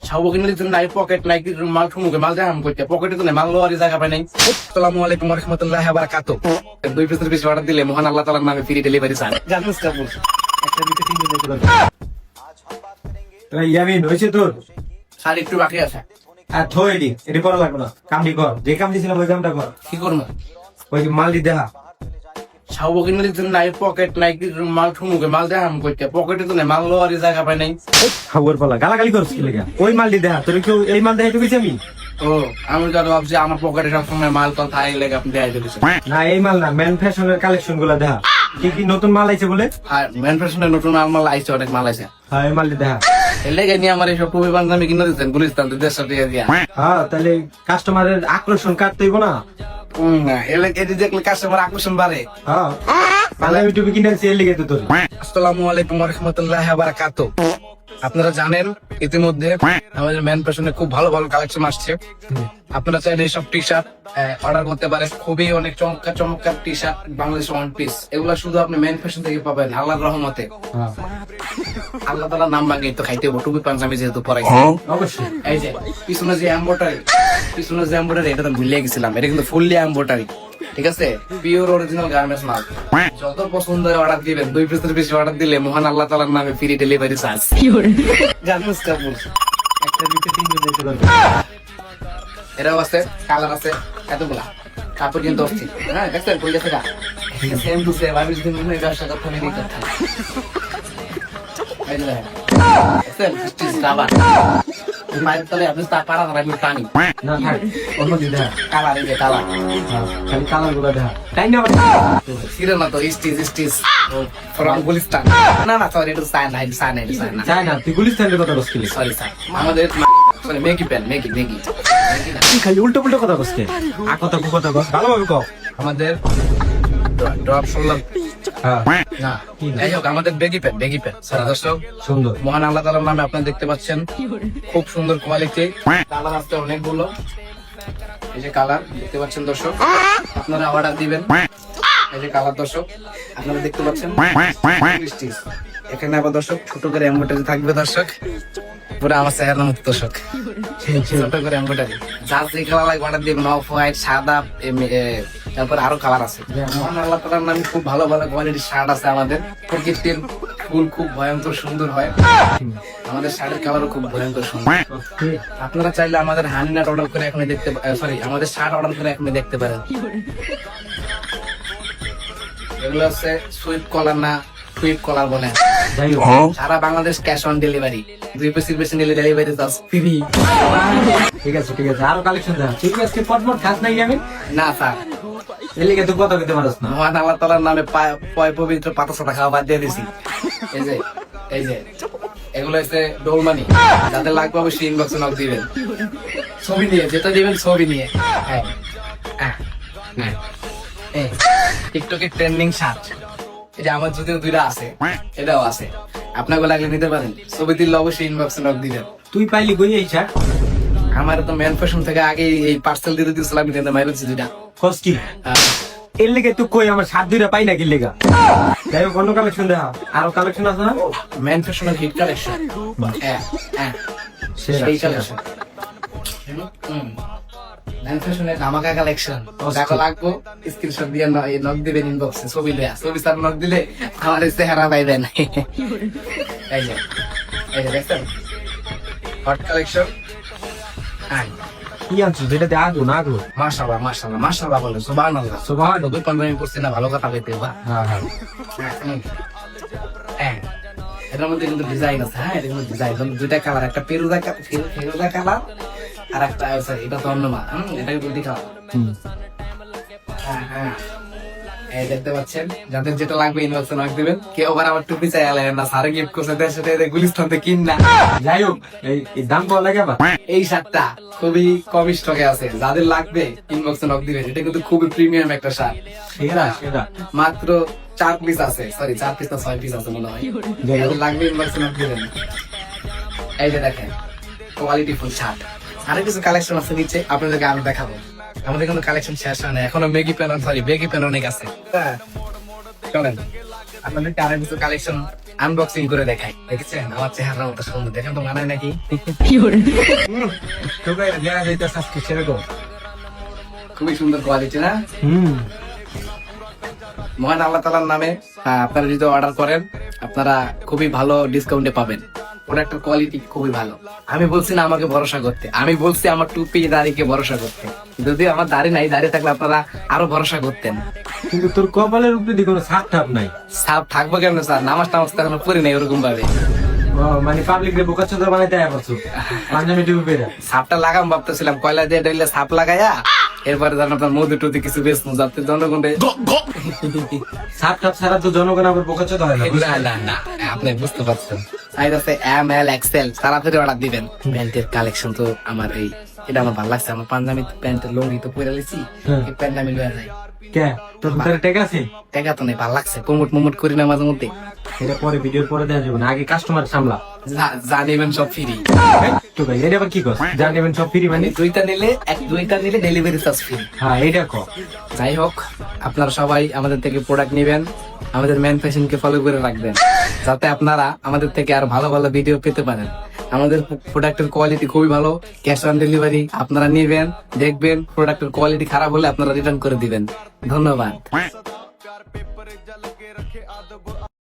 ছাউবো কিনে দিতেন নাই পকেট নাই কি মাল ঠুমুকে মাল দেখাম করতে পকেটে তো নাই মাল লোয়ারি জায়গা পাই নাই। আসসালামু আলাইকুম ওয়া রাহমাতুল্লাহি ওয়া বারাকাতুহু। 2 পিসের বেশি অর্ডার দিলে মহান আল্লাহ তাআলার নামে ফ্রি ডেলিভারি চান। জানিস কাপুর একটা দিতে 3 দিন লাগবে। ইয়ামিন হয়েছে তোর? আর একটু বাকি আছে। আর থই এটি করা লাগবে না, কামটি কর, যে কাম দিছিলাম ওই কামটা কর। কি করবো? ওই যে মাল দি দেখা। ছাউবো কিনে দিতেন নাই পকেট নাই কি মাল ঠুমুকে মাল দেখাম করতে পকেটে তো নাই মাল লোয়ারি জায়গা পাই নাই। খাবার পালা গালাগালি করছিস কি লেগা? ওই মাল দি দেখা, তোর কেউ এই মাল দেখাইতে গেছি আমি? ও আমি তো ভাবছি আমার পকেটে সবসময় মাল তো তাই লেগে আপনি দেখাই দিয়েছেন। না এই মাল না, ম্যান ফ্যাশনের কালেকশন গুলা দেখা। কি কি নতুন মাল আইছে বলে? আর ম্যান ফ্যাশনের নতুন মাল আইছে, অনেক মাল আইছে। হ্যাঁ এই মাল দি দেখা। এর লেগে নিয়ে আমার এইসব টুপি পাঞ্জাবি কিনে দিতেন গুলিস্তান 150 টাকা দিয়া। হ্যাঁ তাহলে কাস্টমারের আকর্ষণ কাটতে হইব না? এর লেগে এটি দেখলে কাস্টমার আকর্ষণ বাড়ে। হ্যাঁ পাঞ্জাবি টুপি কিনে আনছি এর লেগে তো তোর। আসসালামু আলাইকুম ওয়া রাহমাতুল্লাহি ওয়া বারাকাতুহু। আপনারা জানেন ইতিমধ্যে আমাদের ম্যান ফ্যাশনে খুব ভালো ভালো কালেকশন আসছে। আপনারা চাইলে এইসব টি শার্ট অর্ডার করতে পারেন। খুবই অনেক চমৎকার চমৎকার T shirt Bangladesh one piece, এগুলা শুধু আপনি ম্যান ফ্যাশন থেকে পাবেন আল্লাহর রহমতে। হ্যাঁ আল্লাহ তাআলার নাম ভাঙে তো খাইতে হবে টুপি পাঞ্জাবি যেহেতু পরে। অবশ্যই। এই যে পিছনে যে এমব্রয়ডারি এটা তো ভুলে গেছিলাম, এটা কিন্তু ফুললি এমব্রয়ডারি, ঠিক আছে? পিওর অরিজিনাল গার্মেন্টস মাল। যত পছন্দ হয় অর্ডার দিবেন, 2 পিসের বেশি অর্ডার দিলে মহান আল্লাহ তাআলার নামে ফ্রি ডেলিভারি চার্জ। গার্মেন্টস কাপড় একটা দিতে 3 দিন লাগবে। এরাও আছে, কালার আছে, এতগুলা কাপড় কিন্তু অস্থির। হ্যাঁ দেখছেন কই গেছে গা সেম টু সেম। আমি যদি মনে ব্যবসা করতাম এই করতাম। এই যে দেখেন স্টিচ রাবার মাইর তলে আপনি তা পারা না আমি টানি না থাক, অন্য দি দেখা। কালার, এই যে কালার হ্যাঁ খালি কালার গুলা দেখা। তাই না? ছিল না তো স্টিচ ফ্রম গুলিস্তান। না না সরি, এটা চায়না চাই না, তুই গুলিস্তানের কথা বলছিলি। সরি স্যার, আমাদের সরি মেগি পেন মেগি তুই খালি উল্টো পুল্টো কথা বলছিস। আর কথা কো কথা কো ভালোভাবে কও। আমাদের ড্রপ শুনলাম হ্যাঁ না, যাই হোক আমাদের বেগি পেন স্যার। দর্শক সুন্দর। মহান আল্লাহ তাআলার নামে আপনারা দেখতে পাচ্ছেন খুব সুন্দর কোয়ালিটি, কালার আসছে অনেকগুলো। এই যে কালার দেখতে পাচ্ছেন দর্শক, আপনারা অর্ডার দিবেন। এই যে কালার দর্শক আপনারা দেখতে পাচ্ছেন। এখানে আবার দর্শক ছোট করে এমব্রয়ডারি থাকবে দর্শক, পুরো আমার চেহারা মতো দর্শক, ছোট করে এমব্রয়ডারি। যার যে কালার লাগে অর্ডার দিবেন, অফ হোয়াইট, সাদা, তারপর আরো কালার আছে। মহান আল্লাহ তাআলার নামে খুব ভালো ভালো কোয়ালিটির শার্ট আছে আমাদের। প্রকৃতির ফুল খুব ভয়ঙ্কর সুন্দর হয়, আমাদের শার্টের কালারও খুব ভয়ঙ্কর সুন্দর। আপনারা চাইলে আমাদের হানিনাট অর্ডার করে এখন দেখতে, সরি আমাদের শার্ট অর্ডার করে এখন দেখতে পারেন। এগুলো হচ্ছে সুইপ কলার, না সুইপ কলার বলে। যাই হোক সারা বাংলাদেশ ক্যাশ অন ডেলিভারি, 2 পিসের বেশি নিলে ডেলিভারি চার্জ ফ্রি। ঠিক আছে ঠিক আছে, আরো কালেকশন দেখা। তুই কি আজকে পটপট খাস নাই আমি? না স্যার, এর লেগে তুই কথা কইতে পারছ না। মহান আল্লাহ তাআলার নামে পয় পবিত্র পাতা সাদা খাওয়া বাদ দিয়ে দিছি। এই যে এগুলো হচ্ছে ডোলমানি, যাদের লাগবে অবশ্যই ইনবক্সে নক দিবেন, ছবি নিয়ে, যেটা দিবেন ছবি নিয়ে। হ্যাঁ টিকটকে ট্রেন্ডিং শার্ট, এই যে আমার যদিও 2টা আছে, এটাও আছে, আপনাকে লাগলে নিতে পারেন। ছবি দিলে অবশ্যই ইনবক্সে নক দিবেন। তুই পাইলি কই এই শার্ট? আমার তো ম্যান ফ্যাশন থেকে আগে এই পার্সেল দিতে দিয়েছিলাম, কিন্তু মাইরছি 2টা। কস কি? এর লেগে তুই কই আমার শার্ট দুইটা পাই না কি লেগা? যাই হোক অন্য কালেকশন দেখা। আরো কালেকশন আছে না? ম্যান ফ্যাশনের হিট কালেকশন, সেই কালেকশন। ম্যান ফ্যাশনের ধামাকা কালেকশন, টাকা লাগবো স্ক্রিনশট দিয়ে নক দিবেন ইনবক্সে, ছবি দেয়া, ছবি স্যার নক দিলে আমার চেহারা পাইবেন। এই যে দেখছেন হট কালেকশন। কি আনছো যেটাতে আগো না আগো? মাশাআল্লাহ বলে সুবহানাল্লাহ। সুবহানাল্লাহ। দুই পাঞ্জাবি পড়ছি না, ভালো কথা কইতে বা। হ্যাঁ হ্যাঁ হ্যাঁ এটার মধ্যে কিন্তু ডিজাইন আছে। হ্যাঁ এটার মধ্যে ডিজাইন 2টা কালার, একটা ফেরোজা কালার আর একটা এটা তো অন্য মা, এটা 2টি কালার। হ্যাঁ এই দেখতে পাচ্ছেন, যাদের যেটা লাগবে ইনবক্সে নক দিবেন। কেউ আবার আমার টুপি চাই আলেন না, সারে গিফট করছে সেটা গুলিস্তান থেকে কিন না। যাই হোক এই দাম কত লাগে আবার? এই শার্টটা খুবই কম স্টকে আছে, যাদের লাগবে ইনবক্সে নক দিবেন। এটা কিন্তু খুবই প্রিমিয়াম একটা শার্ট। সেটা মাত্র 4 পিস আছে, সরি 4 পিস না 6 পিস আছে মনে হয়। যাদের লাগবে ইনবক্সে নক দিবেন। এই যে দেখেন কোয়ালিটি ফুল শার্ট। আরো কিছু কালেকশন আছে নিচে, আপনাদেরকে আরো দেখাবো। আমাদের কিন্তু কালেকশন শেষ হয় না, এখনো বেগি প্যান অনেক আছে। চলেন আপনাদেরকে আরো কিছু কালেকশন আনবক্সিং করে দেখাই। দেখেছেন আমার চেহারা মতো সুন্দর, দেখেন তো মানায় নাকি? তোকে দেখা যাইতেছে আজকে সেরকম। খুবই সুন্দর কোয়ালিটি না? মহান আল্লাহ তাআলার নামে আপনারা যদি অর্ডার করেন আপনারা খুবই ভালো ডিসকাউন্টে পাবেন। প্রোডাক্টের কোয়ালিটি খুবই ভালো। আমি বলছি না আমাকে ভরসা করতে, আমি বলছি আমার টুপি দাড়িকে ভরসা করতে। যদি আমার দাড়ি নাই, দাড়ি থাকলে আপনারা আরো ভরসা করতেন। কিন্তু তোর কপালের উপরে দিয়ে কোনো ছাপ টাপ নাই। সাপ থাকবো কেমন স্যার? নামাজ টামাজ তো এখনো পড়ি নাই ওরকম ভাবে। ও, মানে পাবলিক রে বোকা চোদা বানাইতে আয়া করছো পাঞ্জাবি টুপি পেরা। সাপটা লাগাম ভাবতেছিলাম, কয়লা দিয়ে ডেলে সাপ লাগাইয়া এরপরে ধরেন আপনার মধু টুধু কিছু বেচবো যাতে জনগণে। ছাপ টাপ ছাড়া তো জনগণ আবার বোকা চোদা হয় না। না না না, আপনি বুঝতে পারছেন। সাইজ আছে ML XL, তাড়াতাড়ি অর্ডার দিবেন। প্যান্টের কালেকশন তো আমার এটা আমার ভালো লাগছে। আমার পাঞ্জাবি প্যান্টের লুঙ্গি তো পরে লিছি, এই প্যান্ট আমি লয়ে যাই। কে তোর ভিতরে টেক আছে? টাকা তো নেই, ভালো লাগছে। প্রমোট করি না মাঝে মধ্যে। এটা পরে ভিডিওর পরে দেওয়া যাবে না, আগে কাস্টমার সামলা। যা নেবেন সব ফ্রি। তো ভাই এটা আবার কি কর? যা নেবেন সব ফ্রি মানে? দুইটা নিলে ডেলিভারি চার্জ ফ্রি। হ্যাঁ এইটা কর। যাই হোক, আপনারা সবাই আমাদের থেকে প্রোডাক্ট নেবেন, আমাদের ম্যান ফ্যাশনকে ফলো করে রাখবেন, যাতে আপনারা আমাদের থেকে আর ভালো ভালো ভিডিও পেতে পারেন। আমাদের প্রোডাক্টের কোয়ালিটি খুবই ভালো, ক্যাশ অন ডেলিভারি। আপনারা নেবেন, দেখবেন, প্রোডাক্টের কোয়ালিটি খারাপ হলে আপনারা রিটার্ন করে দিবেন। ধন্যবাদ।